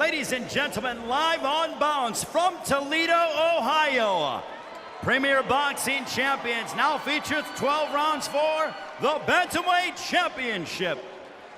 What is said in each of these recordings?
Ladies and gentlemen, live on Bounce from Toledo, Ohio. Premier Boxing Champions now features 12 rounds for the Bantamweight Championship.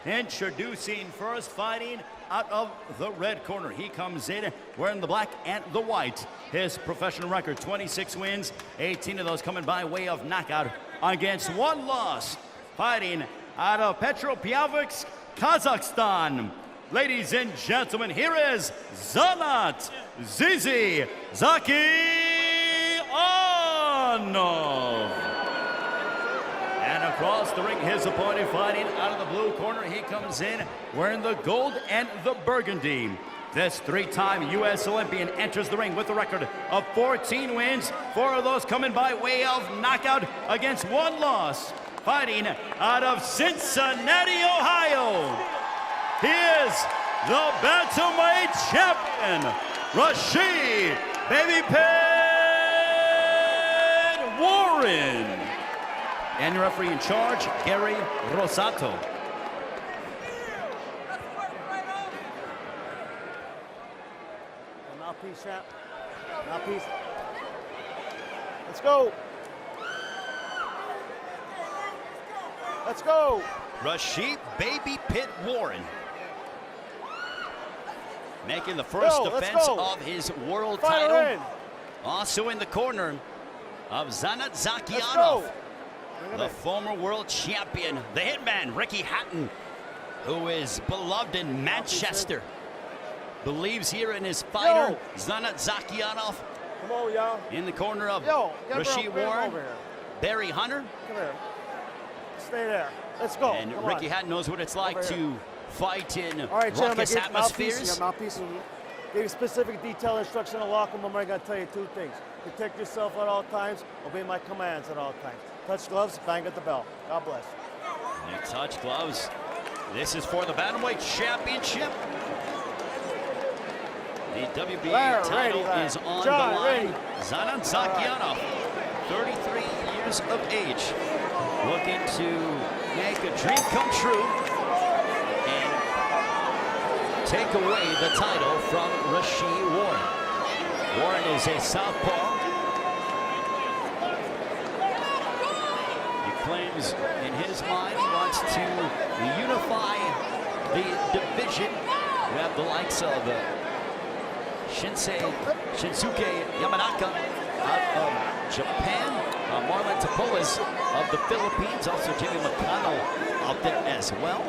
Introducing first, fighting out of the red corner. He comes in wearing the black and the white. His professional record, 26 wins, 18 of those coming by way of knockout against one loss. Fighting out of Petropavlovsk, Kazakhstan. Ladies and gentlemen, here is Zhanat Jackiyanov. And across the ring, his opponent fighting out of the blue corner. He comes in wearing the gold and the burgundy. This three-time U.S. Olympian enters the ring with a record of 14 wins, 4 of those coming by way of knockout against one loss. Fighting out of Cincinnati, Ohio. He is the Bantamweight Champion, Rau'shee Babypin Uorren. And your referee in charge, Gary Rosato. Mouthpiece, champ. Mouthpiece. Let's go. Let's go. Rau'shee Babypin Uorren. Making the first defense of his world title. Also in the corner of Janat Jackiyanov, the former world champion, the hitman, Ricky Hatton, who is beloved in Manchester. Believes here in his fighter, Janat Jackiyanov. Come on, y'all. In the corner of Rau'shee Uorren, Barry Hunter. Come here. Stay there. Let's go. And Ricky Hatton knows what it's like to fight in raucous atmospheres. Mouthpiece. Gave you specific detailed instruction to lock them. I'm going to tell you 2 things. Protect yourself at all times. Obey my commands at all times. Touch gloves, bang at the bell. God bless. And touch gloves. This is for the Bantamweight Championship. The WBA title is on the line. Janat Jackiyanov, 33 years of age, looking to make a dream come true and take away the title from Rau'shee Uorren. Uorren is a southpaw. He claims in his mind he wants to unify the division. We have the likes of Shinsuke Yamanaka out of Japan, Marlon Tapolas of the Philippines, also Jimmy McConnell out there as well.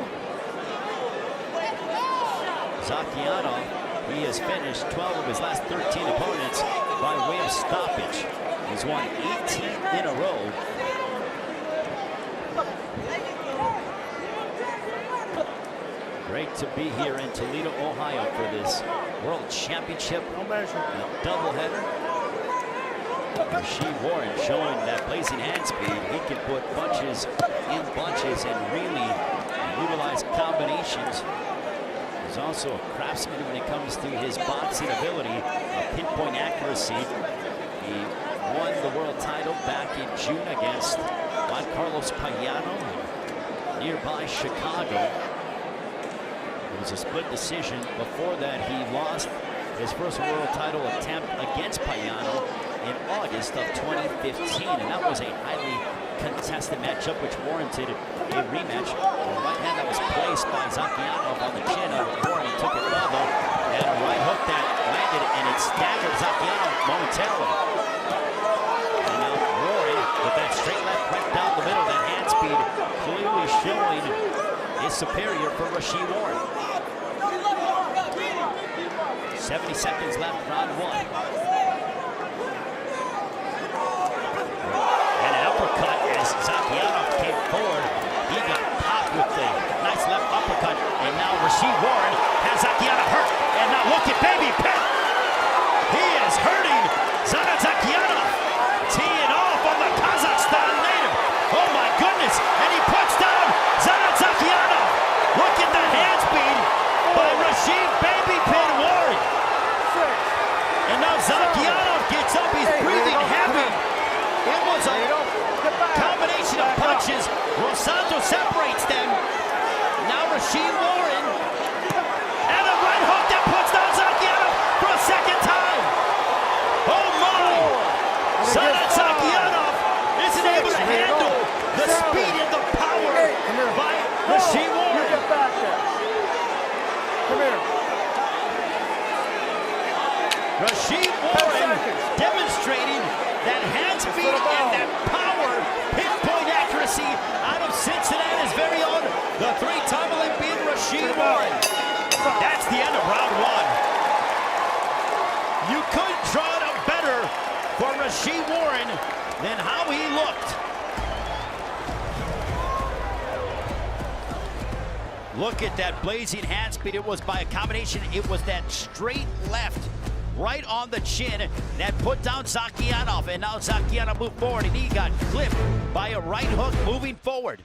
Zhakiyanov, he has finished 12 of his last 13 opponents by way of stoppage. He's won 18 in a row. Great to be here in Toledo, Ohio for this World Championship doubleheader. Rau'shee Uorren showing that blazing hand speed. He can put punches in bunches and really utilize combinations. He's also a craftsman when it comes to his boxing ability, pinpoint accuracy. He won the world title back in June against Juan Carlos Payano, nearby Chicago. It was a split decision. Before that, he lost his first world title attempt against Payano in August of 2015, and that was a highly contested matchup which warranted a rematch. A right hand that was placed by Zhakiyanov on the chin of Uorren. He took it level, and a right hook that landed, and it staggered Zhakiyanov momentarily. And now Uorren with that straight left right down the middle, that hand speed clearly showing is superior for Rau'shee Uorren. 70 seconds left, round 1. And an uppercut as Zhakiyanov came forward. He got popped with the nice left uppercut. And now Rau'shee Uorren has Zhakiyanov hurt. And now look at Babypin. He is hurting Janat Jackiyanov. Teeing off on the Kazakhstan native. Oh my goodness. And he puts down Janat Jackiyanov. Look at the hand speed by Rau'shee Babypin Uorren. And now Zhakiyanov gets up. He's breathing heavy. It was a combination of punches. Rosato separates them. Now Rau'shee Uorren. And a right hook that puts down Come here. Rau'shee Warren demonstrating that hand speed and that power, pinpoint accuracy out of Cincinnati's very own, the three-time Olympian Rau'shee Warren. That's the end of round one. You couldn't draw it up better for Rau'shee Warren than how he looked. Look at that blazing hand speed. It was by a combination. It was that straight left right on the chin that put down Zhakiyanov. And now Zhakiyanov moved forward, and he got clipped by a right hook moving forward.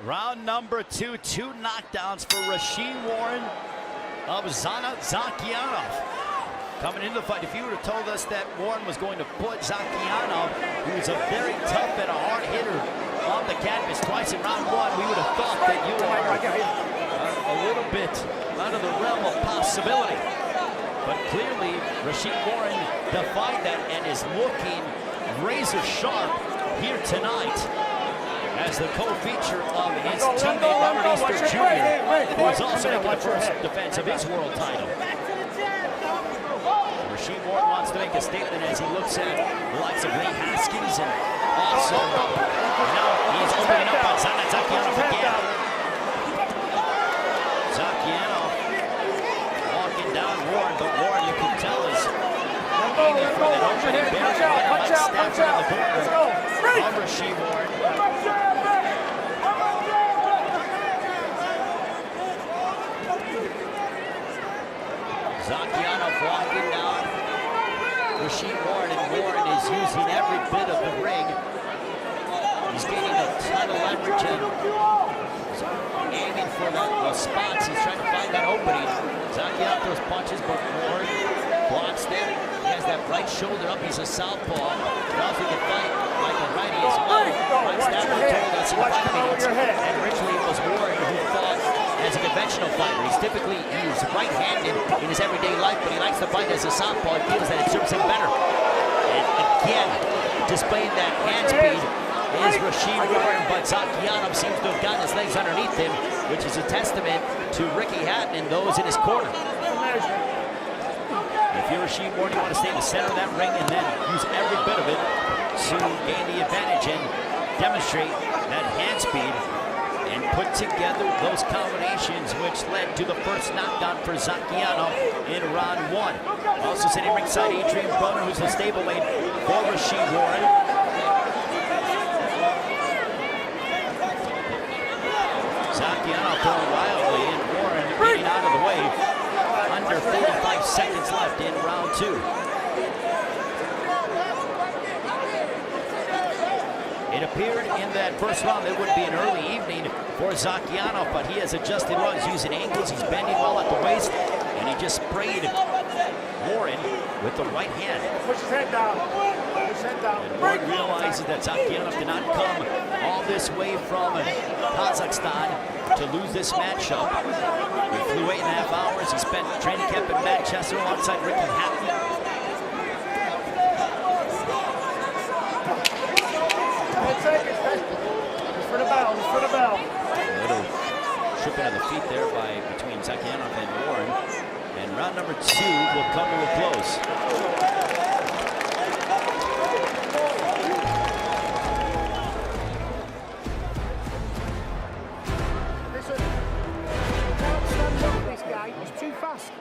Round number two, two knockdowns for Rau'shee Warren of Жанат Жакиянов. Coming into the fight, if you would have told us that Warren was going to put Zhakiyanov, who is a very tough and a hard hitter, on the canvas twice in round one, we would have thought that you are a little bit out of the realm of possibility. But clearly, Rau'shee Warren defied that and is looking razor sharp here tonight as the co-feature of his teammate Robert Easter Jr., who is also making the first defense of his world title. Rau'shee Warren wants to make a statement as he looks at the likes of Lee Haskins and also now he's opening up on Жанат Жакиянов again. Жакиянов walking down Warren, but Warren, you can tell, is aiming for that opening barrier. Might snap around the corner of Rau'shee Warren. Zhakiyanov walking down Rau'shee Warren, and Warren is using every bit of the ring. He's gaining a ton of leverage and aiming for the spots. He's trying to find that opening. Zhakiyanov throws punches, but Warren blocks them. He has that right shoulder up. He's a southpaw. He also can fight like a righty as well. Mike Stafford told us in the fight meetings, and originally it was Warren who fought as a conventional fighter. He's right-handed in his everyday life, but he likes to fight as a southpaw. He feels that it serves him better. And again, displaying that hand speed is Rau'shee Warren, but Zhakiyanov seems to have gotten his legs underneath him, which is a testament to Ricky Hatton and those in his corner. If you're Rau'shee Warren, you want to stay in the center of that ring and then use every bit of it to gain the advantage and demonstrate that hand speed and put together those combinations which led to the first knockdown for Zhakiyanov in round one. Also sitting ringside, Adrian Broner, who's the stablemate for Rau'shee Warren. Zhakiyanov throwing wildly, and Warren getting out of the way. Under 45 seconds left in round two. It appeared in that first round it would be an early evening for Zhakiyanov, but he has adjusted well. He's using angles, he's bending well at the waist, and he just sprayed Warren with the right hand. Push his head down. Push his head down. And Warren realizes that Zhakiyanov did not come all this way from Kazakhstan to lose this matchup. He flew 8.5 hours. He spent training camp in Manchester alongside Ricky Hatton. For the bell, for the bell. A little tripping of the feet there between Zhakiyanov and Warren. And round number two will come to a close. Listen, you can't stand up this guy, he's too fast.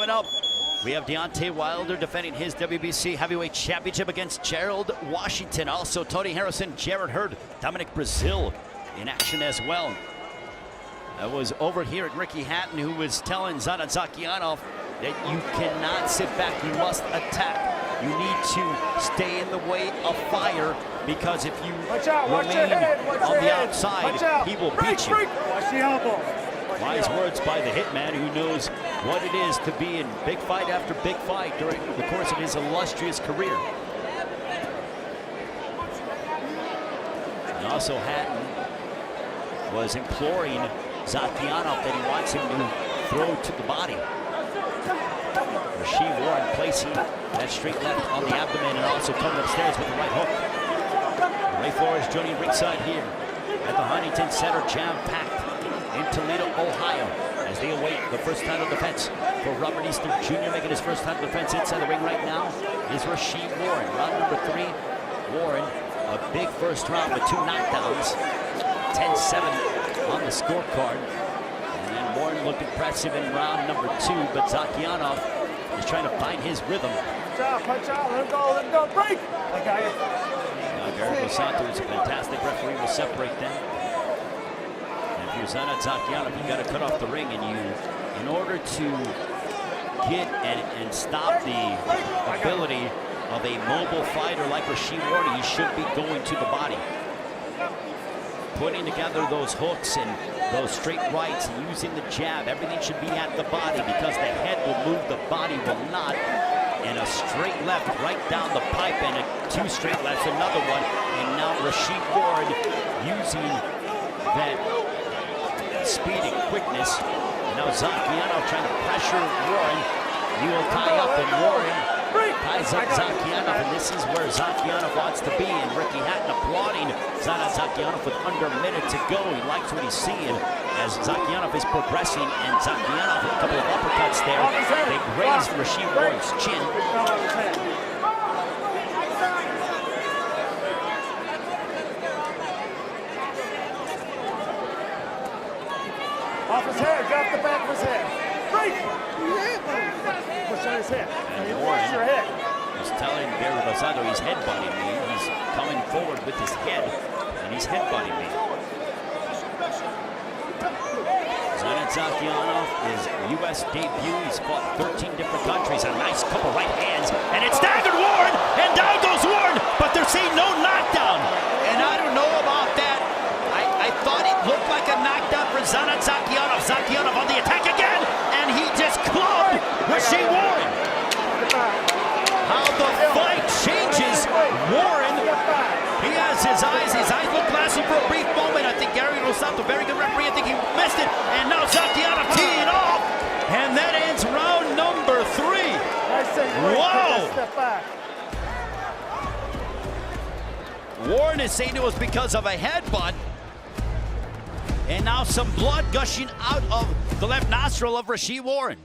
Coming up, we have Deontay Wilder defending his WBC heavyweight championship against Gerald Washington. Also, Tony Harrison, Jarrett Hurd, Dominic Brazil in action as well. I was over here at Ricky Hatton, who was telling Жанат Жакиянов that you cannot sit back, you must attack. You need to stay in the way of fire, because if you remain on the outside, he will beat you. Watch the elbow. Wise words by the hitman, who knows what it is to be in big fight after big fight during the course of his illustrious career. And also Hatton was imploring Zhakiyanov that he wants him to throw to the body. Rau'shee Warren placing that straight left on the abdomen and also coming upstairs with the right hook. Ray Flores joining ringside here at the Huntington Center, jam-packed in Toledo, Ohio, as they await the first title defense for Robert Easter Jr. Making his first title defense inside the ring right now is Rau'shee Warren. Round number 3, Warren, a big first round with 2 knockdowns, 10-7 on the scorecard. And then Warren looked impressive in round number 2, but Zhakiyanov is trying to find his rhythm. Punch out, let him go, break! I got it. Garrett Santos is a fantastic referee, will separate them. And if you're Жанат Жакиянов, you got to cut off the ring, and in order to get and stop the ability of a mobile fighter like Rau'shee Warren, he should be going to the body. Putting together those hooks and those straight rights and using the jab, everything should be at the body, because the head will move, the body will not. And a straight left right down the pipe, and 2 straight lefts, another one. And now Rau'shee Warren using that speed and quickness. And now Zhakiyanov trying to pressure Warren. He will tie up, and Warren ties up Zhakiyanov, and this is where Zhakiyanov wants to be. And Ricky Hatton applauding Жанат Жакиянов with under a minute to go. He likes what he's seeing as Zhakiyanov is progressing, and Zhakiyanov with a couple of uppercuts there. They graze Rau'shee Warren's chin. Off his head, drop the back of his head. Break! Push on his head. And Watch your head. He's telling Barry Rosado he's headbutting me. He's coming forward with his head, and he's headbutting me. Жанат Жакиянov, his U.S. debut. He's fought 13 different countries. A nice couple right hands, and it's staggered Warren, and down goes Warren, but they're saying no knockdown. And I don't know about that. I thought it looked like a knockdown for Жанат Жакиянов. Жакиянов on the attack again, and he just clubbed Rau'shee Warren. How the fight changes. Warren, he has his eyes look glassy for a brief moment. I think Gary Rosato, very good referee, I think he missed it. And now Zhakiyanov teeing off, and that ends round number 3. Whoa! Warren is saying it was because of a headbutt. And now some blood gushing out of the left nostril of Rau'shee Warren.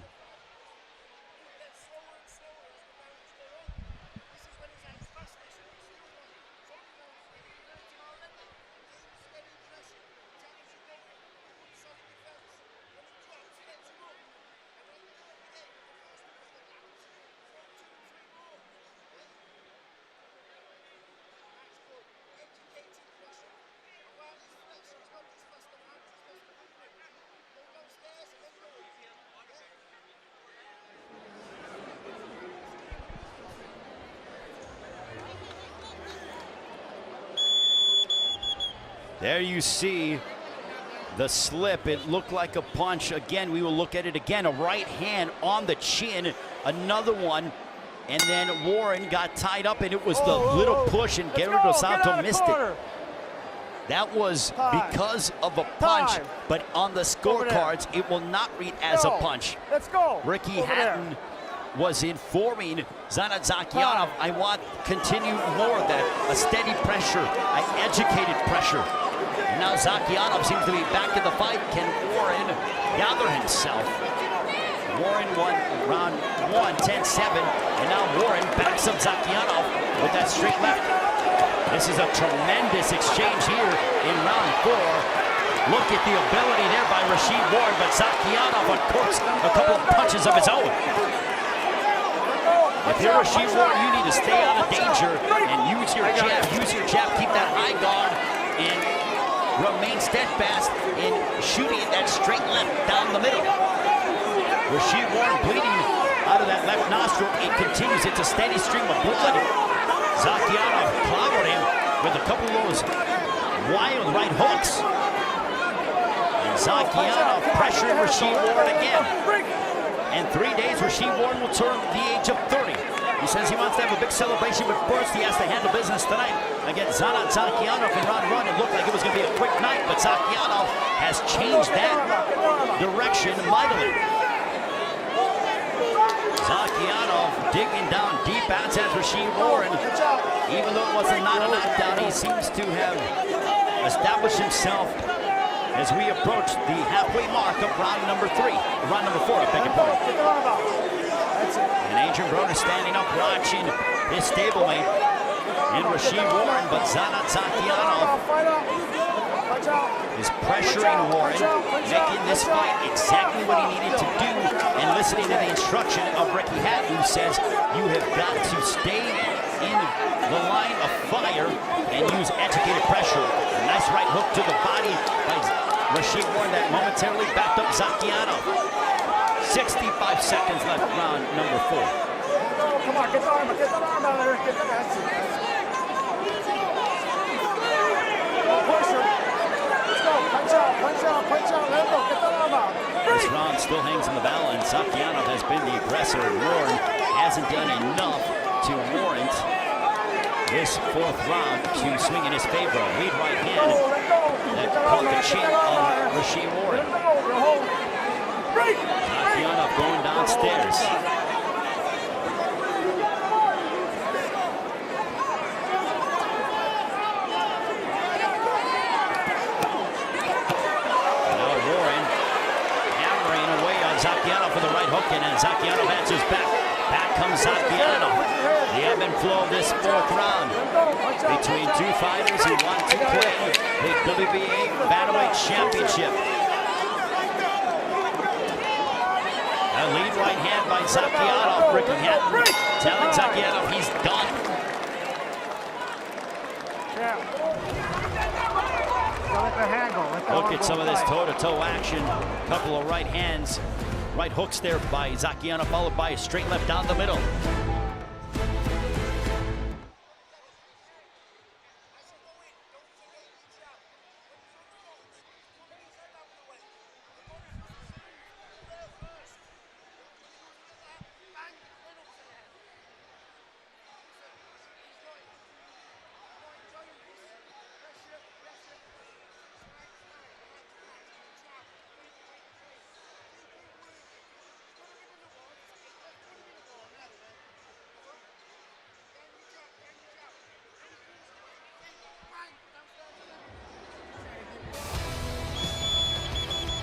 There you see the slip. It looked like a punch. Again, we will look at it again. A right hand on the chin, another one, and then Warren got tied up, and it was the little push, and Gary Dos Santos missed it. That was because of a punch, but on the scorecards, it will not read as a punch. Let's go. Ricky Hatton was informing Жанат Жакиянов, I want continue more of that, a steady pressure, an educated pressure. And now Zhakiyanov seems to be back in the fight. Can Warren gather himself? Warren won round 1, 10-7, and now Warren backs up Zhakiyanov with that straight left. This is a tremendous exchange here in round 4. Look at the ability there by Rau'shee Warren, but Zhakiyanov uncorks a couple of punches of his own. If you're Rau'shee Warren, you need to stay out of danger and use your jab, keep that high guard, and remain steadfast in shooting at that straight left down the middle. Rau'shee Warren bleeding out of that left nostril. It continues. It's a steady stream of blood. Zhakiyanov clobbered him with a couple of those wild right hooks. And Zhakiyanov pressuring Rau'shee Warren again. In 3 days, Rau'shee Warren will turn the age of 30. He says he wants to have a big celebration, but first he has to handle business tonight against Жанат Жакиянов in round one. It looked like it was going to be a quick night, but Zhakiyanov has changed that direction mightily. Zhakiyanov digging down deep outside Rau'shee Warren. Even though it was not a knockdown, he seems to have established himself as we approach the halfway mark of round number 4, I beg your pardon. And Adrian Broner standing up watching his stablemate in Rau'shee Warren, but Жанат Жакиянов is pressuring Warren, making this fight exactly what he needed to do, and listening to the instruction of Ricky Hatton, who says you have got to stay in the line of fire and use educated pressure. A nice right hook to the body by Rau'shee Warren that momentarily backed up Zhakiyanov. 65 seconds left, round number 4. Come on, get the arm out of there, get the ass. Push him. Let's go, punch out, let go, get the arm out. This round still hangs in the balance. Zhakiyanov has been the aggressor, and Warren hasn't done enough to warrant this 4th round to swing in his favor. A lead right hand that caught the chin of Rau'shee Warren. Zhakiyanov going downstairs. Now Warren hammering away on Zhakiyanov for the right hook, and then Zhakiyanov answers back. Back comes Zhakiyanov. The ebb and flow of this 4th round between two fighters who want to play the WBA Bantamweight Championship. A lead right hand by Zhakiyanov. Ricky Hatton telling Zhakiyanov he's done. Look at some of this toe-to-toe action. Couple of right hands. Right hooks there by Zhakiyanov, followed by a straight left down the middle.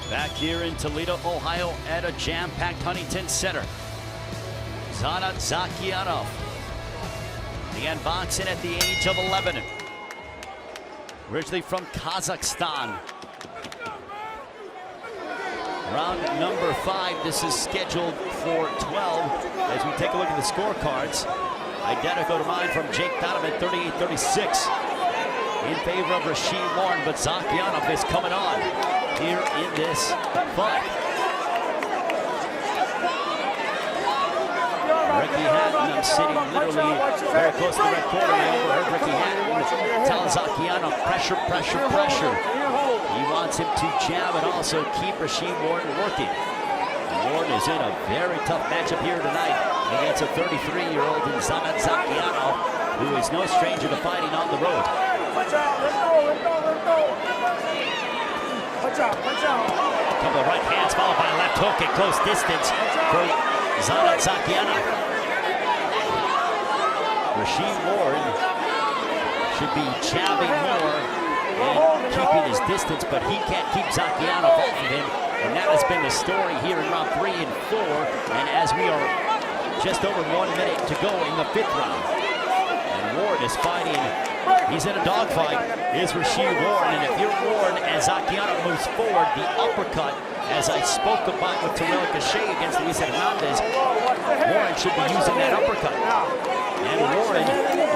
Back here in Toledo, Ohio at a jam-packed Huntington Center. Жанат Жакиянов began boxing at the age of 11. Originally from Kazakhstan. Round number 5, this is scheduled for 12. As we take a look at the scorecards, identical to mine from Jake Donovan, 38-36 in favor of Rau'shee Warren, but Zhakiyanov is coming on here in this fight. Ricky Hatton, I'm sitting literally very close to the red corner. I overheard Ricky Hatton tell Zhakiyanov, pressure, pressure, pressure. He wants him to jab and also keep Rau'shee Warren working. Warren is in a very tough matchup here tonight against a 33-year-old in Жанат Жакиянов, who is no stranger to fighting on the road. Punch out, let go. Punch out. A couple of right hands followed by a left hook at close distance for Жанат Жакиянов. Rau'shee Warren should be jabbing more and keeping his distance, but he can't keep Zhakiyanov off of him. And that has been the story here in round 3 and 4. And as we are just over 1 minute to go in the 5th round, and Warren is fighting. He's in a dogfight. Is Rau'shee Warren, and if you're Warren as Zhakiyanov moves forward, the uppercut as I spoke about with Rau'shee against Luis Hernandez, Warren should be using that uppercut. And Warren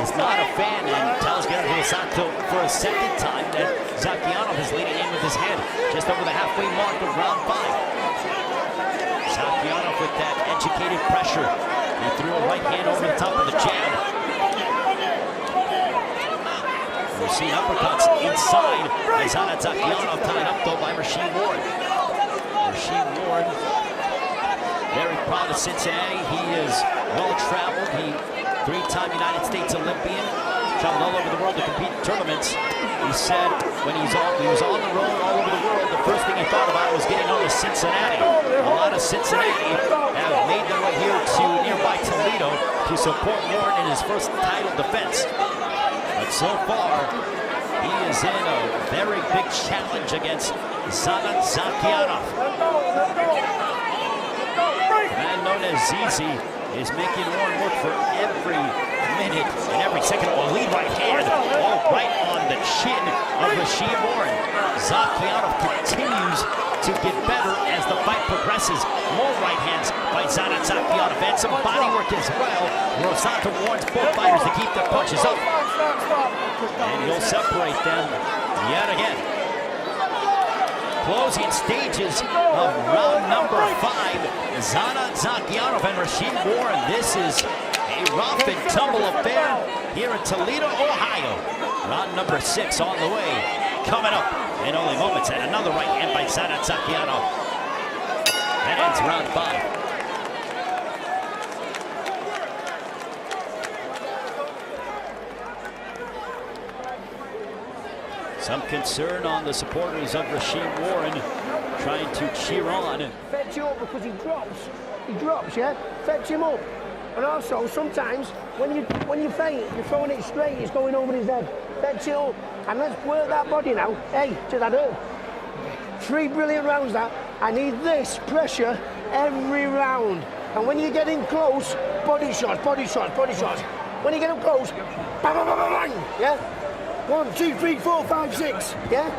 is not a fan and tells Santo for a second time that Zhakiyanov is leading in with his head just over the halfway mark of round 5. Zhakiyanov with that educated pressure. He threw a right hand over the top of the jab. We've seen uppercuts inside as Жанат Жакиянов tied up though by Rau'shee Warren. Rau'shee Warren, very proud of Cincinnati. He is well-traveled. He three-time United States Olympian, traveled all over the world to compete in tournaments. He said when he was on the road all over the world, the first thing he thought about was getting home to Cincinnati. A lot of Cincinnati have made their way here to nearby Toledo to support Warren in his first title defense. But so far, he is in a very big challenge against Жанат Жакиянов. The man known as Zizi is making Warren work for every minute and every second. Oh, lead right hand, oh, right on the chin of Rau'shee Warren. Zhakiyanov continues to get better as the fight progresses. More right hands by Жанат Жакиянов and some body work as well. Rosato warns both fighters to keep their punches up. And he'll separate them yet again. Closing stages of round number 5. Жанат Жакиянov and Rau'shee Warren. This is a rough and tumble affair here in Toledo, Ohio. Round number 6 on the way. Coming up in only moments. And another right hand by Жанат Жакиянov. That ends round 5. Some concern on the supporters of Rau'shee Warren trying to cheer on. Fetch you up because he drops, yeah? Fetch him up. And also, sometimes, when you faint, you're throwing it straight, it's going over his head. Fetch it up, and let's work that body now. Hey, to that up. 3 brilliant rounds that. I need this pressure every round. And when you get in close, body shots, body shots, body shots. When you get up close, bang, bang, bang, bang, bang, yeah? 1, 2, 3, 4, 5, 6. Yeah?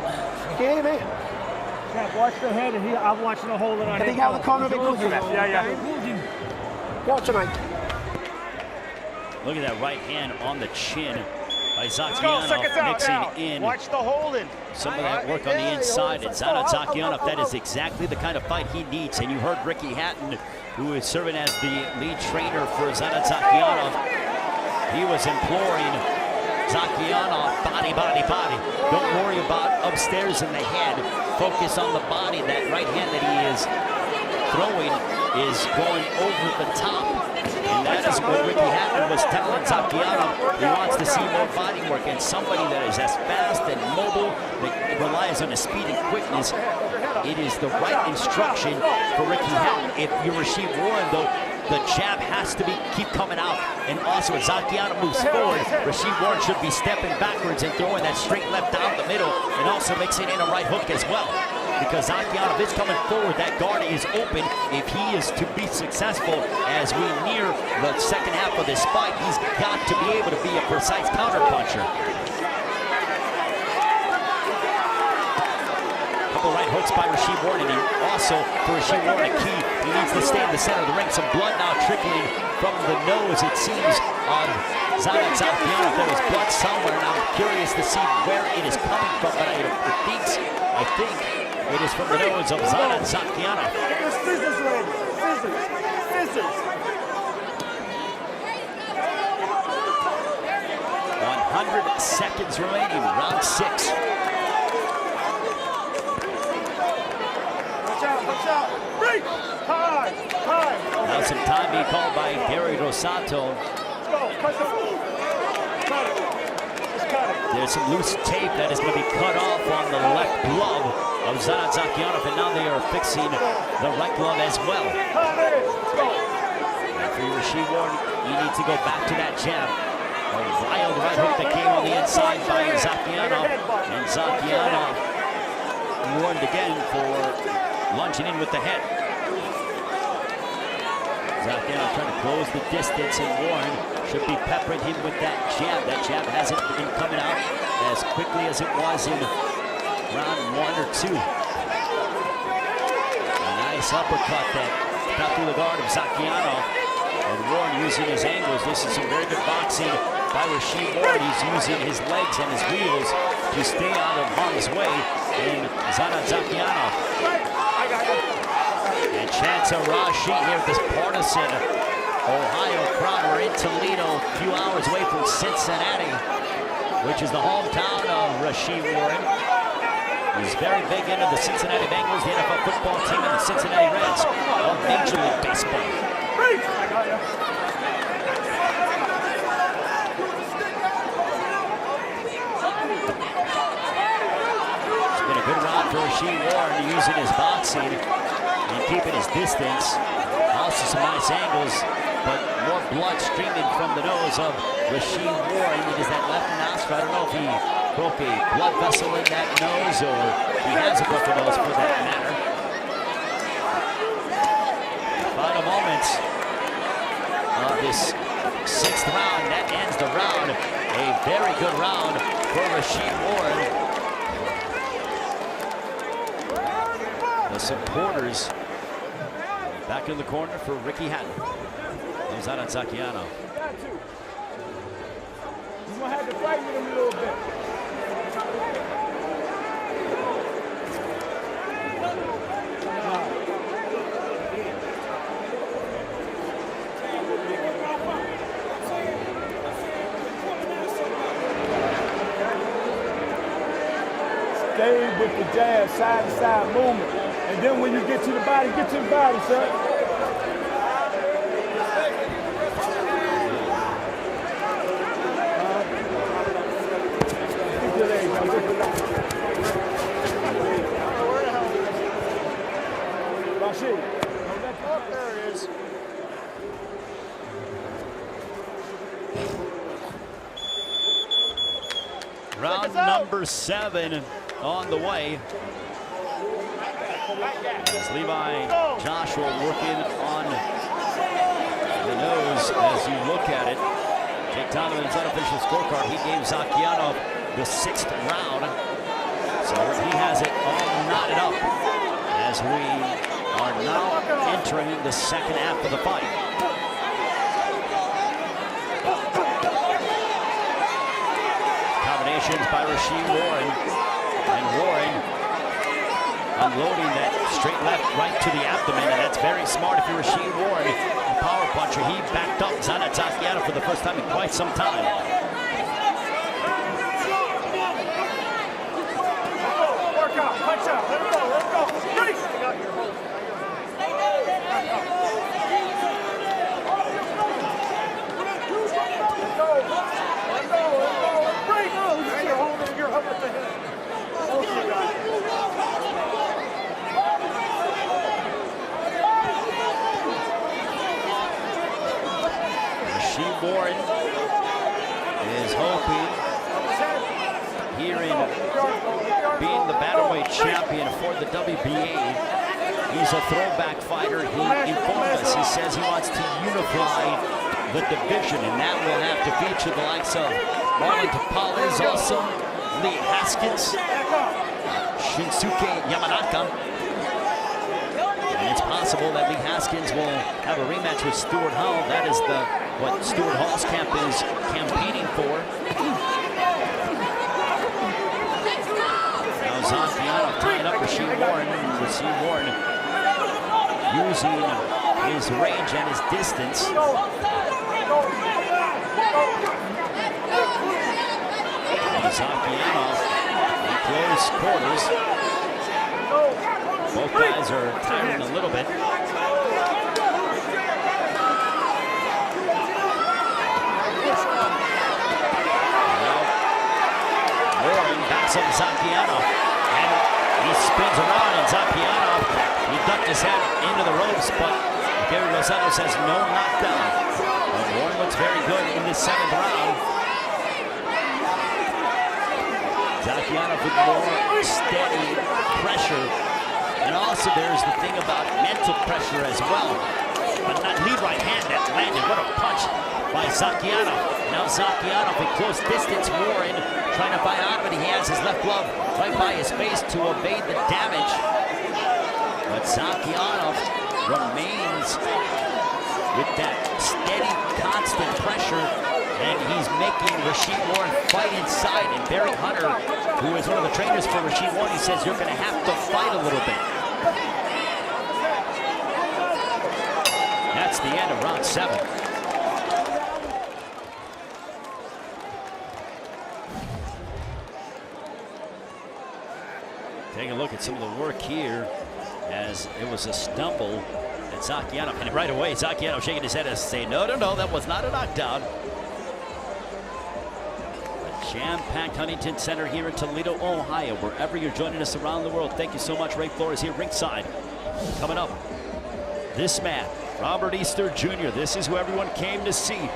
Can you hear me? Jack, watch the head, and I'm watching the hole in our head. Can he get out the corner of it? Yeah. Watch him, mate. Look at that right hand on the chin by Zhakiyanov, mixing in Watch the holding. some of that work on the inside. And Жанат Жакиянов, that is exactly the kind of fight he needs. And you heard Ricky Hatton, who is serving as the lead trainer for Жанат Жакиянov. He was imploring Zhakiyanov, body, body, body. Don't worry about upstairs in the head. Focus on the body. That right hand that he is throwing is going over the top. And that is what Ricky Hatton was telling Zhakiyanov. He wants to see more body work and somebody that is as fast and mobile, that relies on his speed and quickness. It is the right instruction for Ricky Hatton. If you're Rau'shee Warren, though, the jab has to keep coming out. And also, as Zhakiyanov moves forward, Rau'shee Warren should be stepping backwards and throwing that straight left down the middle, and also mixing in a right hook as well. Because Zhakiyanov is coming forward, that guard is open. If he is to be successful as we near the second half of this fight, he's got to be able to be a precise counterpuncher. Couple right hooks by Rau'shee Warren, and also for Rau'shee Warren, a key, he needs to stay in the center of the ring. Some blood now trickling from the nose, it seems, on Жанат Жакиянов. There is blood somewhere, and I'm curious to see where it is coming from, but I think it is from the nose of Жанат Жакиянov. There's scissors ready. Scissors. 100 seconds remaining, round 6. Watch out. Break. Time. Now some time being called by Gary Rosato. Let's go. Cut it. Just cut it. There's some loose tape that is going to be cut off on the left glove of Жанат Жакиянов, and now they are fixing the right glove as well. Let's go. And for Rau'shee Warren, you need to go back to that jab. A wild right hook that came on the inside by Zhakiyanov, and Zhakiyanov warned again for lunging in with the head. Zhakiyanov trying to close the distance, and Warren should be peppering him with that jab. That jab hasn't been coming out as quickly as it was in round 1 or 2. Nice uppercut that got through the guard of Zhakiyanov. And Warren using his angles. This is some very good boxing by Rau'shee Warren. He's using his legs and his wheels to stay out of harm's way in Жанат Жакиянов. And chance of Rau'shee here at this partisan Ohio crowd. We're in Toledo, a few hours away from Cincinnati, which is the hometown of Rau'shee Warren. He's very big into the Cincinnati Bengals, the NFL football team, and the Cincinnati Reds of Major League Baseball. It's been a good round for Rau'shee Warren, using his boxing and keeping his distance. Also some nice angles, but more blood streaming from the nose of Rau'shee Warren. It is that left nostril. I don't know if he broke a blood vessel in that nose, or he has a broken nose for that matter. Final moments of this 6th round. That ends the round. A very good round for Rau'shee Warren. The supporters back in the corner for Ricky Hatton. There's Жанат Жакиянов. You're gonna have to fight with him a little bit. Stay with the jab, side to side movement. And then when you get to the body, sir. Rau'shee. Oh, there he is. Round number 7 on the way. It's Levi Joshua working on the nose as you look at it. Jake Donovan's unofficial scorecard, he gave Zhakiyanov the 6th round. So he has it all knotted up as we are now entering the 2nd half of the fight. Combinations by Rau'shee Warren. And Warren unloading that straight left right to the abdomen, and that's very smart if you're Rau'shee Warren, a power puncher. He backed up Жанат Жакиянов for the first time in quite some time. Work out, punch out, let it go, let it go. Break! You're up at the head. Rau'shee Warren is hoping here in being the bantamweight champion for the WBA. He's a throwback fighter. He informed us, he says he wants to unify the division, and that will have to feature the likes of Marlon Tapales, also Lee Haskins, Shinsuke Yamanaka. And it's possible that Lee Haskins will have a rematch with Stuart Hall. That is what Stuart Hall's camp is campaigning for. Now Zhakiyanov tying up Rau'shee Warren. Rau'shee Warren using his range and his distance. Zhakiyanov in close quarters. Both guys are tiring a little bit. Warren backs up Zhakiyanov, and he spins around, and Zhakiyanov, he ducked his head into the ropes, but Gary Rosado says no knockdown. And Warren looks very good in this 7th round. Zhakiyanov with more steady pressure. And also there's the thing about mental pressure as well. But that lead right hand that landed, what a punch by Zhakiyanov. Now Zhakiyanov at close distance, Warren trying to fight out, but he has his left glove right by his face to evade the damage. But Zhakiyanov remains with that steady, constant pressure, and he's making Rau'shee Warren fight inside. And Barry Hunter, who is one of the trainers for Rau'shee Warren, he says you're going to have to fight a little bit. That's the end of round 7. Take a look at some of the work here, as it was a stumble at Zhakiyanov, and right away Zhakiyanov shaking his head and saying, no, that was not a knockdown. A jam-packed Huntington Center here in Toledo, Ohio. Wherever you're joining us around the world, thank you so much. Ray Flores here ringside. Coming up, this man, Robert Easter Jr., this is who everyone came to see.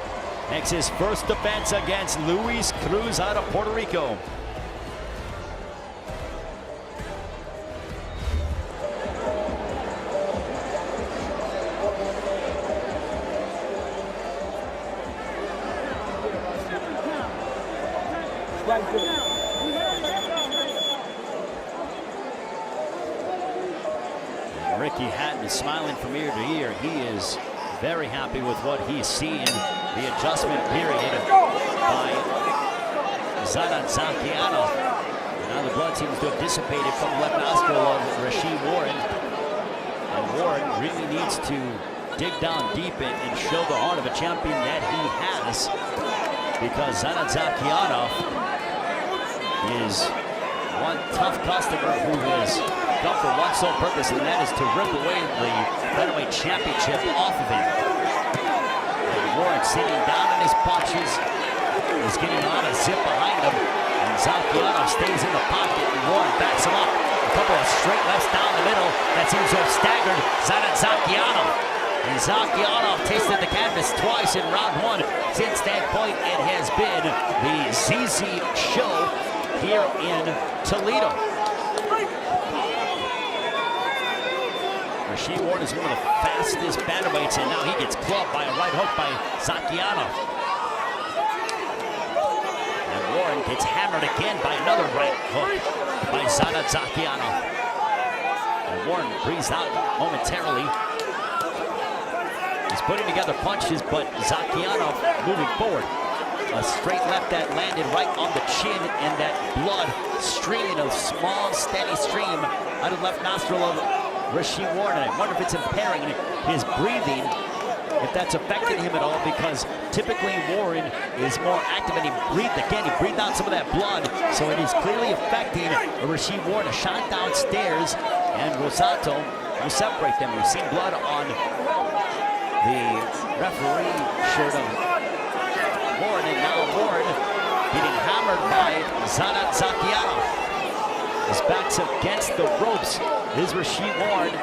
Makes his first defense against Luis Cruz out of Puerto Rico. Ricky Hatton is smiling from ear to ear. He is very happy with what he's seen. The adjustment period by Janat Jackiyanov. Now the blood seems to have dissipated from the left nostril of Rau'shee Warren. And Warren really needs to dig down deep and show the heart of a champion that he has, because Janat Jackiyanov is one tough customer who has come for one sole purpose, and that is to rip away the Featherweight Championship off of him. And Warren sitting down in his punches, is getting on a zip behind him, and Zhakiyanov stays in the pocket, and Warren backs him up. A couple of straight lefts down the middle that seems to have staggered Janat Jackiyanov. And Zhakiyanov tasted the canvas twice in round 1. Since that point, it has been the ZZ show here in Toledo. Rau'shee Warren is one of the fastest bantamweights, and now he gets clubbed by a right hook by Zhakiyanov. And Warren gets hammered again by another right hook by Janat Jackiyanov. And Warren breathes out momentarily. He's putting together punches, but Zhakiyanov moving forward. A straight left that landed right on the chin, and that blood streaming, a small, steady stream out of the left nostril of Rau'shee Warren. And I wonder if it's impairing his breathing, if that's affecting him at all, because typically Warren is more active, and he breathed again. He breathed out some of that blood, so it is clearly affecting Rau'shee Warren. A shot downstairs, and Rosato will separate them. We've seen blood on the referee shirt of Warren, and now Warren getting hammered by Janat Jackiyanov. His back's against the ropes is Rau'shee Warren.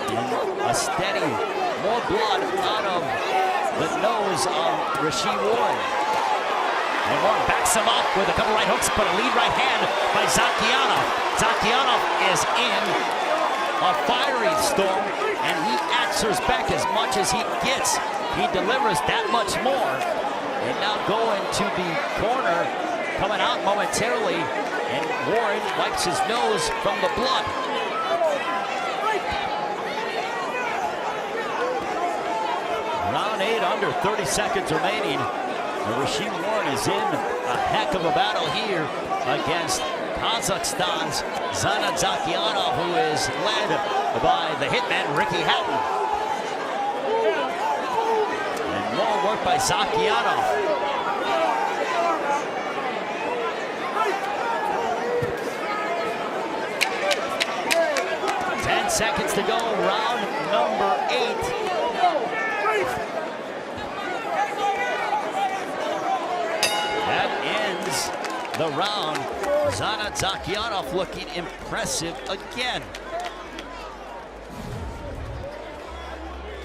And a steady, more blood out of the nose of Rau'shee Warren. And Warren backs him up with a couple right hooks, but a lead right hand by Zhakiyanov. Zhakiyanov is in a fiery storm, and he answers back as much as he gets. He delivers that much more. And now going to the corner, coming out momentarily, and Warren wipes his nose from the blood. Round 8, under 30 seconds remaining. Rau'shee Warren is in a heck of a battle here against Kazakhstan's Janat Jackiyanov, who is led by the hitman Ricky Hatton. And more work by Zhakiyanov. 10 seconds to go, round number 8. That ends the round. Janat Jackiyanov looking impressive again.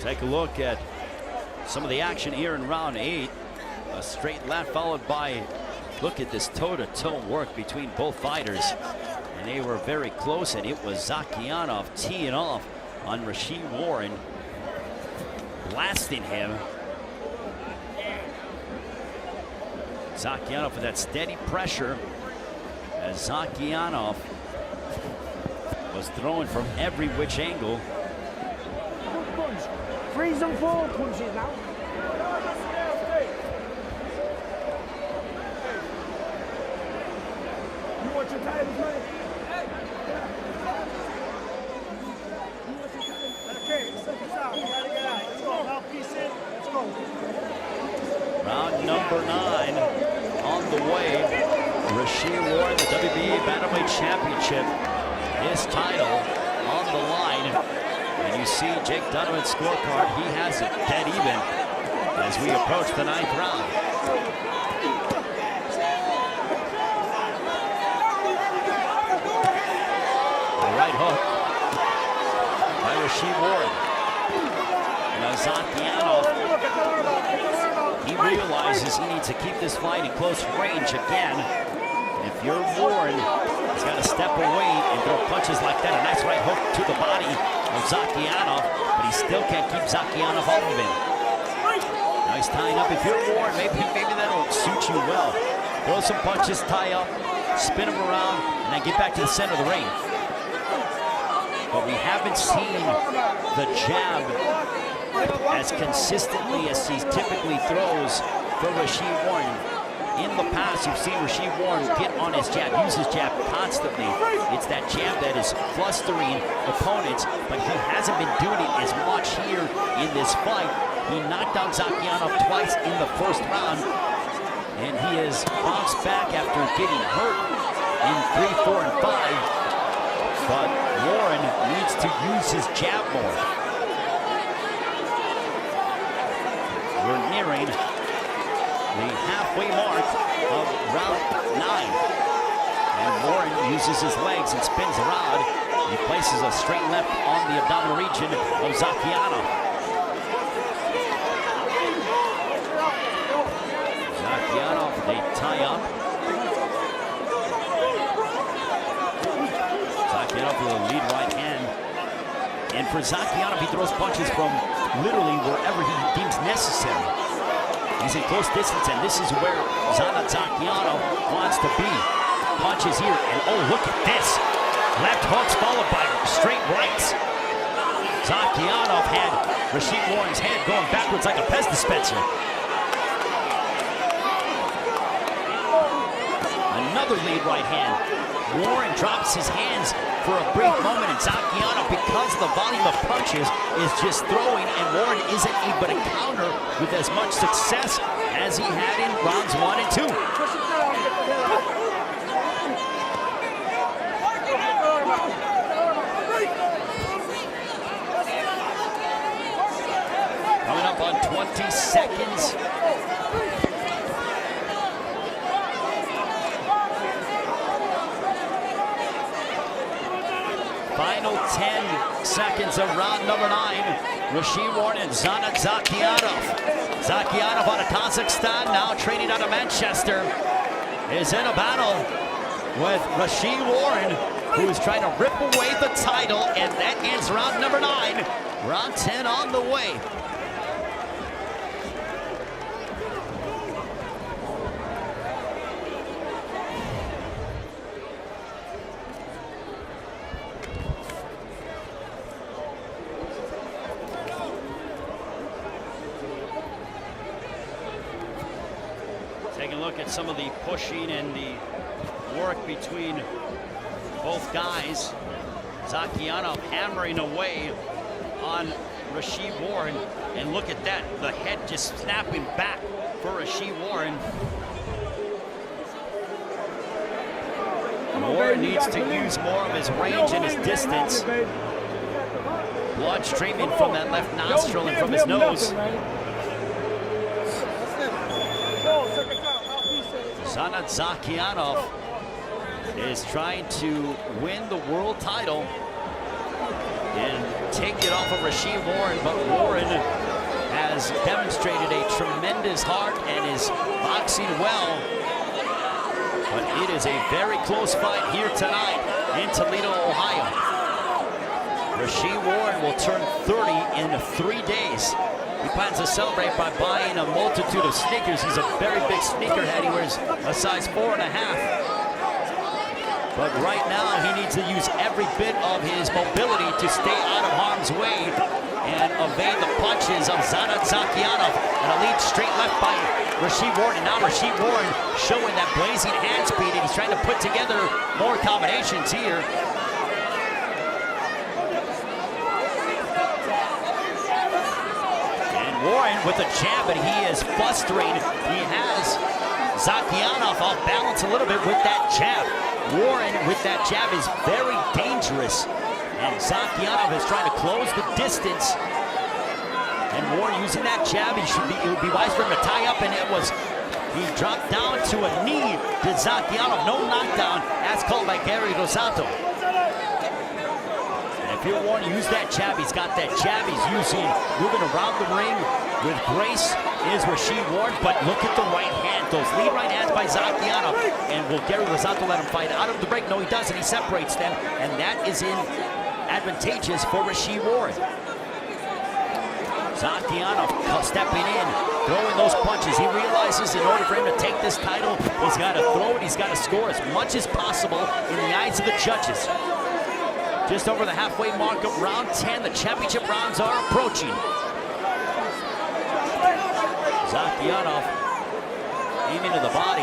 Take a look at some of the action here in round 8. A straight left followed by, look at this toe-to-toe work between both fighters. And they were very close, and it was Zhakiyanov teeing off on Rau'shee Warren, blasting him. Zhakiyanov with that steady pressure as Zhakiyanov Was throwing from every which angle. Threes and four punches now. You want your titles, man? Okay, check this out. You gotta get out. Let's go. Mouthpiece in. Let's go. Round number 9 on the way. Rau'shee Warren, the WBA Bantamweight Championship. His title on the line. And you see Jake Donovan's scorecard. He has it dead even as we approach the 9th round. The right hook by Rau'shee Warren. Now Zhakiyanov, he realizes he needs to keep this fight in close range again. If you're Warren, he's got to step away and throw punches like that. A nice right hook to the body of Zhakiyanov, but he still can't keep Zhakiyanov off of him. Nice tying up. If you're Warren, maybe that'll suit you well. Throw some punches, tie up, spin him around, and then get back to the center of the ring. But we haven't seen the jab as consistently as he typically throws for Rau'shee Warren. In the past, you've seen Rau'shee Warren get on his jab, use his jab constantly. It's that jab that is flustering opponents, but he hasn't been doing it as much here in this fight. He knocked down Zhakiyanov twice in the first round, and he has bounced back after getting hurt in 3, 4, and 5. But Warren needs to use his jab more. We're nearing the halfway mark of round 9. And Warren uses his legs and spins around. He places a straight left on the abdominal region of Zhakiyanov. Zhakiyanov, they tie up. Zhakiyanov with a lead right hand. And for Zhakiyanov, he throws punches from literally wherever he deems necessary. He's in close distance, and this is where Жанат Жакиянов wants to be. Punches here, and oh, look at this. Left hooks followed by straight rights. Zhakiyanov had Rau'shee Warren's head going backwards like a pest dispenser. Another lead right hand. Warren drops his hands for a brief moment, and Zhakiyanov, because the volume of punches, is just throwing, and Warren isn't able to counter with as much success as he had in rounds 1 and 2. Coming up on 20 seconds. Final 10 seconds of round number 9. Rau'shee Warren and Жанат Жакиянов. Жакиянов out of Kazakhstan, now training out of Manchester, is in a battle with Rau'shee Warren, who is trying to rip away the title, and that ends round number 9. Round 10 on the way. Take a look at some of the pushing and the work between both guys. Zhakiyanov hammering away on Rau'shee Warren, and look at that, the head just snapping back for Rau'shee Warren. Warren needs to use more of his range and his distance. Blood streaming from that left nostril and from his nose. Жанат Жакиянов is trying to win the world title and take it off of Rau'shee Warren, but Warren has demonstrated a tremendous heart and is boxing well. But it is a very close fight here tonight in Toledo, Ohio. Rau'shee Warren will turn 30 in 3 days. He plans to celebrate by buying a multitude of sneakers. He's a very big sneakerhead. He wears a size 4.5. But right now, he needs to use every bit of his mobility to stay out of harm's way and evade the punches of Жанат Жакиянов. And a lead straight left by Rau'shee Warren. And now Rau'shee Warren showing that blazing hand speed, and he's trying to put together more combinations here. And Warren with a jab, and he is flustering. He has Zhakiyanov off balance a little bit with that jab. Warren with that jab is very dangerous, and Zhakiyanov is trying to close the distance. And Warren using that jab, it would be wise for him to tie up, and he dropped down to a knee to Zhakiyanov. No knockdown, as called by Gary Rosato. And if you're Warren, use that jab. He's got that jab he's using, moving around the ring with grace is Rau'shee Warren, but look at the right hand, those lead right hands by Zhakiyanov. And will Gary Rosato let him fight out of the break? No, he doesn't. He separates them, and that is advantageous for Rau'shee Warren. Zhakiyanov stepping in, throwing those punches. He realizes in order for him to take this title, he's got to throw it, he's got to score as much as possible in the eyes of the judges. Just over the halfway mark of round 10, the championship rounds are approaching. Zhakiyanov aiming to the body.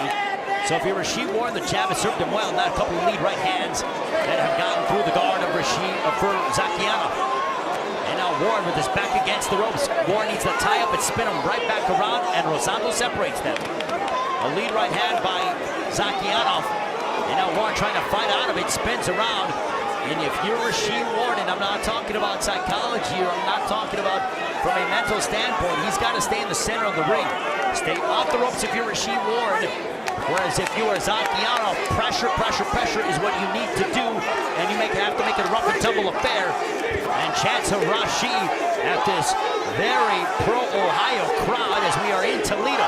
So if you're Rau'shee Warren, the jab has served him well. Not a couple of lead right hands that have gotten through the guard of for Zhakiyanov. And now Warren with his back against the ropes. Warren needs to tie up and spin him right back around, and Rosato separates them. A lead right hand by Zhakiyanov. And now Warren trying to fight out of it, spins around. And if you're Rau'shee Warren, and I'm not talking about psychology, or I'm not talking about from a mental standpoint, he's got to stay in the center of the ring. Stay off the ropes if you're Rau'shee Warren. Whereas if you are Zhakiyanov, pressure, pressure, pressure is what you need to do. And you have to make it a rough and tumble affair. And chance of Rau'shee at this very pro-Ohio crowd as we are in Toledo.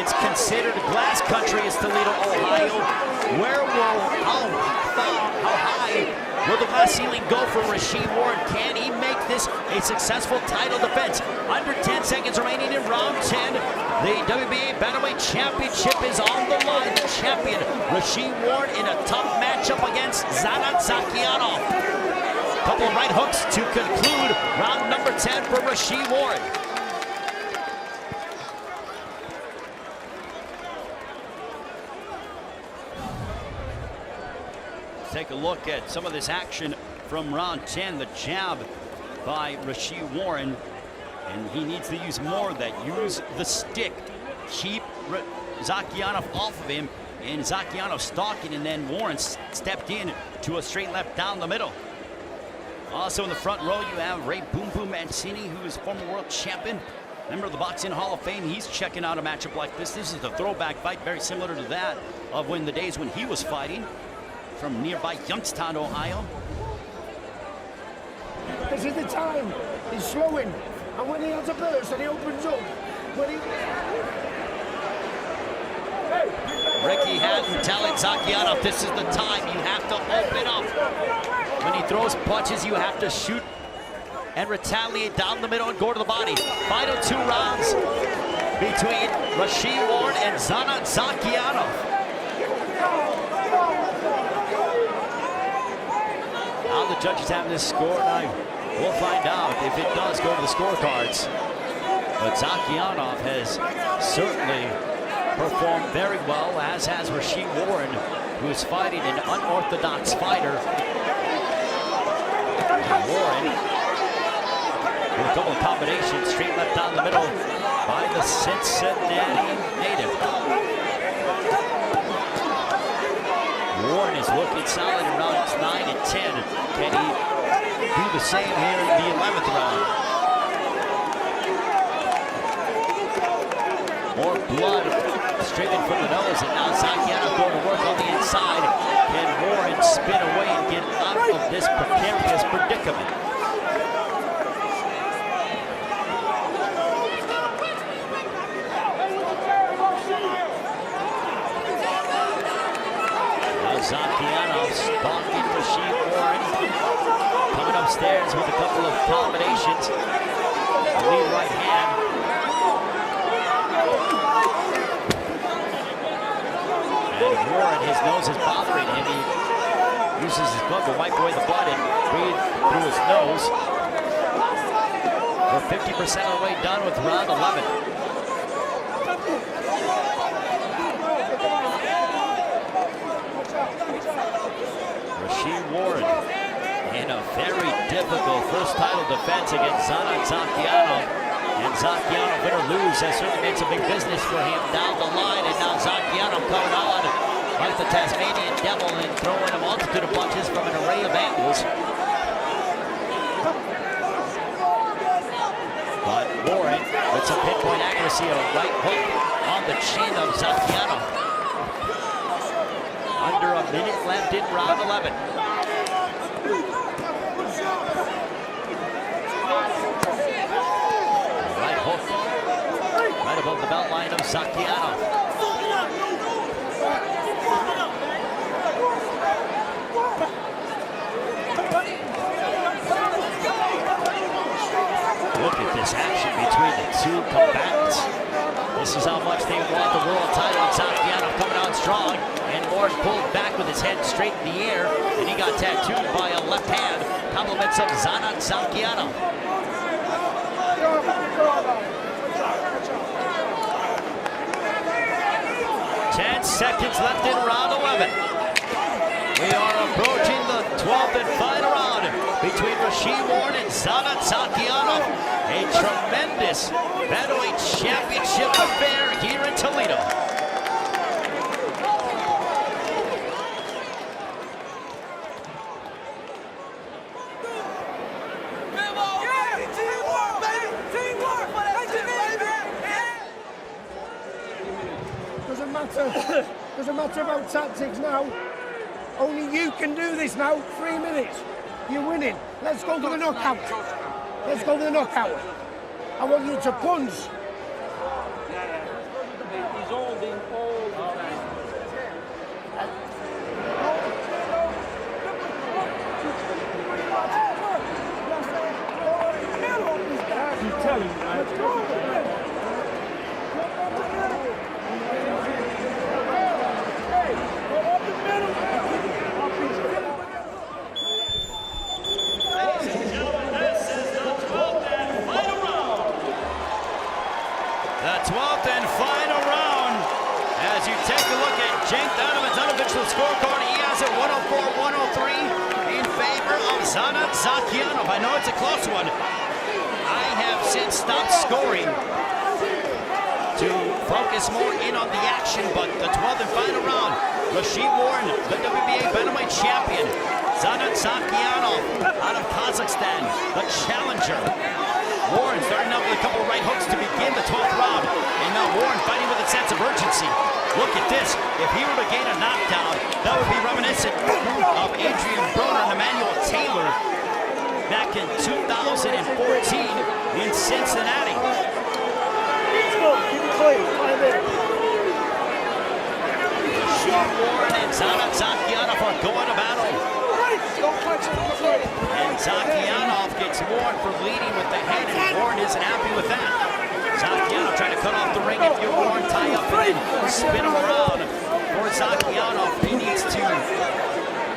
It's considered glass country as Toledo, Ohio. How high will the glass ceiling go for Rau'shee Warren? Can he make this a successful title defense? Under 10 seconds remaining in round 10. The WBA Bantamweight Championship is on the line. The champion, Rau'shee Warren, in a tough matchup against Жанат Жакиянов. Couple of right hooks to conclude round number 10 for Rau'shee Warren. Take a look at some of this action from round 10. The jab by Rau'shee Warren, and he needs to use more of that. Use the stick. Keep Zhakiyanov off of him, and Zhakiyanov stalking, and then Warren stepped in to a straight left down the middle. Also in the front row, you have Ray Boom Boom Mancini, who is former world champion, member of the Boxing Hall of Fame. He's checking out a matchup like this. This is the throwback fight, very similar to that of the days when he was fighting from nearby Youngstown, Ohio. This is the time. He's slowing. And when he has a burst and he opens up, Ricky Hatton telling Zhakiyanov, this is the time. You have to open up. When he throws punches, you have to shoot and retaliate down the middle and go to the body. Final 2 rounds between Rau'shee Warren and Жанат Жакиянов. How the judges have this score tonight, we'll find out if it does go to the scorecards. But Zhakiyanov has certainly performed very well, as has Rau'shee Warren, who is fighting an unorthodox fighter. And Warren with a couple of combinations, straight left down the middle by the Cincinnati native. Warren is looking solid in rounds 9 and 10. Can he do the same here in the 11th round? More blood streaming from the nose, and now Zhakiyanov going to work on the inside. Can Warren spin away and get out of this precarious predicament? Zhakiyanov stalking Rau'shee Warren, coming upstairs with a couple of combinations. The lead right hand. Warren. His nose is bothering him. He uses his glove to wipe away the blood and breathe through his nose. We're 50% of the way done with round 11. Rau'shee Warren in a very difficult first title defense against Жанат Жакиянов. And Zhakiyanov, win or lose, has certainly made some big business for him down the line. And now Zhakiyanov coming on like the Tasmanian devil and throwing a multitude of punches from an array of angles. But Warren with some pinpoint accuracy, a right hook on the chin of Zhakiyanov. Under a minute left in round 11. Right hook, right above the belt line of Zhakiyanov. Look at this action between the two combatants. This is how much they want the world title. Zhakiyanov coming on strong, and Warren pulled back with his head straight in the air, and he got tattooed by a left hand. Compliments of Жанат Жакиянов. 10 seconds left in round 11. We are approaching the 12th and final round between Rau'shee Warren and Жанат Жакиянov. A tremendous featherweight championship affair here in Toledo. Doesn't matter about tactics now. Only you can do this now. 3 minutes. You're winning. Let's go for the knockout. Let's go for the knockout. I want you to punch. He's holding all the time. You tell him, let's go. Scorecard, he has it 104-103 in favor of Жанат Жакиянов. I know it's a close one. I have since stopped scoring to focus more in on the action, but the 12th and final round, Rau'shee Warren, the WBA bantamweight champion, Жанат Жакиянov out of Kazakhstan, the challenger. Warren starting out with a couple of right hooks to begin the 12th round, and now Warren fighting with a sense of urgency. Look at this. If he were to gain a knockdown, that would be reminiscent of Adrian Broner and Emmanuel Taylor back in 2014 in Cincinnati. Let's go. Keep it clean. 5 minutes. Rau'shee Warren and Жанат Жакиянов are going to battle. And Zhakiyanov gets Warren for leading with the head, and Warren isn't happy with that. Zhakiyanov trying to cut off the ring if you're Warren, tie up and then spin him around. For Zhakiyanov, he needs to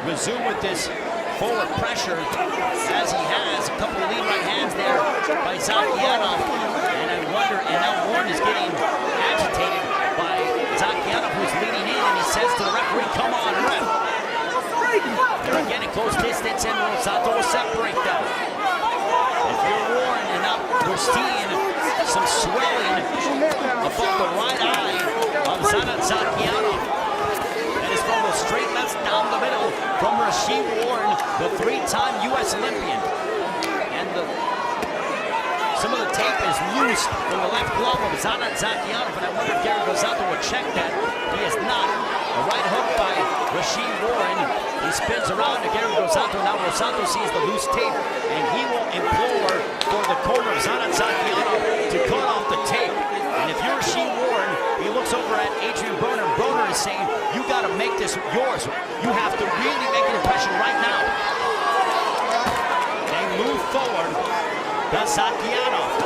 resume with this forward pressure as he has. A couple of lead right hands there by Zhakiyanov. And I wonder, and now Warren is getting agitated by Zhakiyanov, who's leading in, and he says to the referee, "Come on, ref." They're again at close distance, and Rosato will separate them. If you're Warren, and now we're seeing some swelling above the right eye of Жанат Жакиянov. And it's from those straight lefts down the middle from Rau'shee Warren, the 3-time U.S. Olympian. And some of the tape is loose from the left glove of Жанат Жакиянов, and I wonder if Gary Rosato would check that. He is not. A right hook by Rau'shee Warren. He spins around to Gary Rosato. Now Rosato sees the loose tape, and he will implore for the corner of Жанат Жакиянов to cut off the tape. And if you're Rau'shee Warren, he looks over at Adrian Broner. Broner is saying, "You got to make this yours. You have to really make an impression right now." They move forward. Does Zhakiyanov.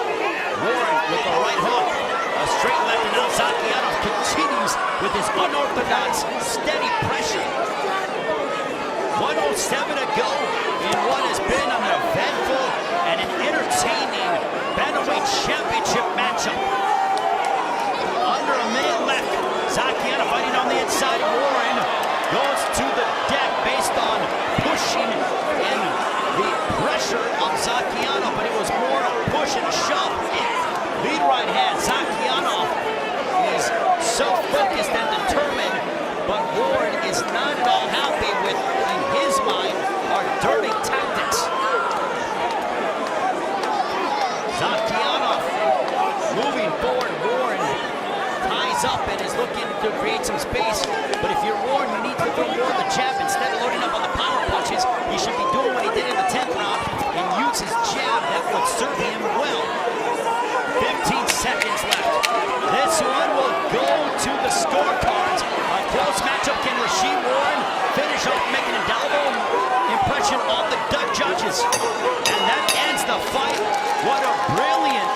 Warren with the right hook. A straight left, and now Zhakiyanov continues comes with his unorthodox, steady pressure. 107 to go in what has been an eventful and an entertaining bantamweight championship matchup. Under a minute left, Zhakiyanov fighting on the inside. Warren goes to the deck based on pushing and the pressure of Zhakiyanov, but it was more a push and a shove. Lead right hand, Zhakiyanov is so focused and determined, but Warren is not at all happy with, in his mind, our dirty tactics. Zhakiyanov moving forward. Warren ties up and is looking to create some space, but if you're Warren, you need to throw more of the jab instead of loading up on the power punches. He should be doing what he did in the 10th round and use his jab. That would serve him well. 15 seconds left. This one will go to the scorecards. A close matchup. Can Rau'shee Warren finish off, make an indelible impression on the judges? And that ends the fight. What a brilliant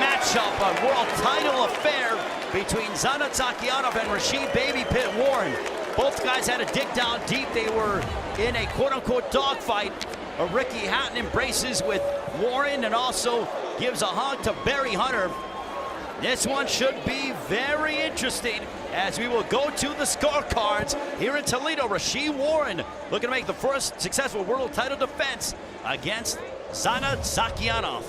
matchup, a world title affair between Жанат Жакиянов and Rau'shee Baby Pit Warren. Both guys had to dig down deep. They were in a quote-unquote dogfight. Ricky Hatton embraces with Warren and also gives a hug to Barry Hunter. This one should be very interesting as we will go to the scorecards here in Toledo. Rau'shee Warren looking to make the first successful world title defense against Жанат Жакиянов.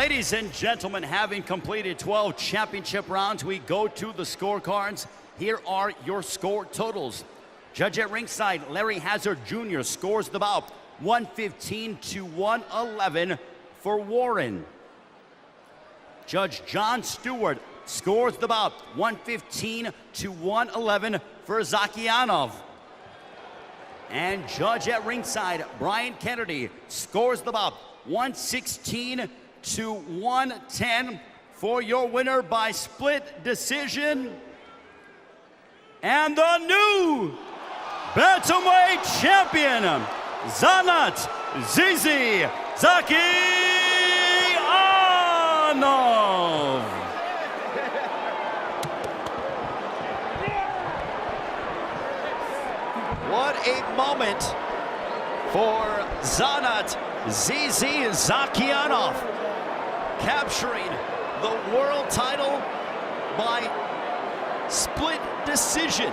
Ladies and gentlemen, having completed 12 championship rounds, we go to the scorecards. Here are your score totals. Judge at ringside, Larry Hazard Jr. scores the bout 115 to 111 for Uorren. Judge John Stewart scores the bout 115 to 111 for Zhakiyanov. And judge at ringside, Brian Kennedy scores the bout 116 to 110 for your winner by split decision. And the new bantamweight champion, Zhanat Zhakiyanov. What a moment for Zhanat Zhakiyanov, capturing the world title by split decision.